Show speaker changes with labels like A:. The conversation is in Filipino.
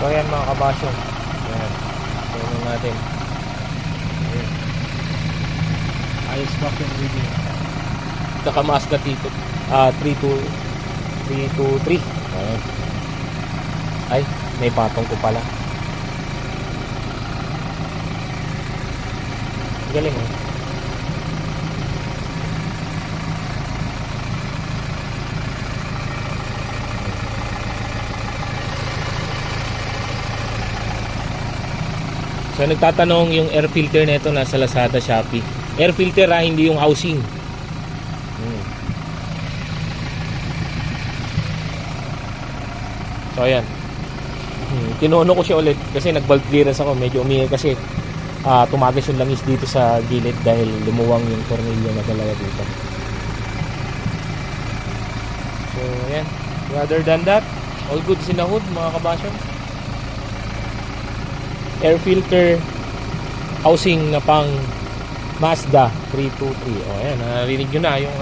A: So ayan mga kabasyo. Ayan. Tingnan natin. Ayan.
B: Ayos pa yung video.
A: Naka-Mazda 323. Ayan. Ay, may patong ko pala. Galing eh. So nagtatanong yung air filter nito nasa Lazada, Shopee. Air filter hindi yung housing. So ayan. Tinuno ko siya ulit kasi nag-valve clearance ako. Medyo umihay kasi tumagas yung langis dito sa gilid dahil lumuwang yung tornilyo na dalawa dito. So ayan. Rather than that, all good in the hood mga kabasyo. Air filter housing na pang Mazda 323. O ayan, narinig nyo na yung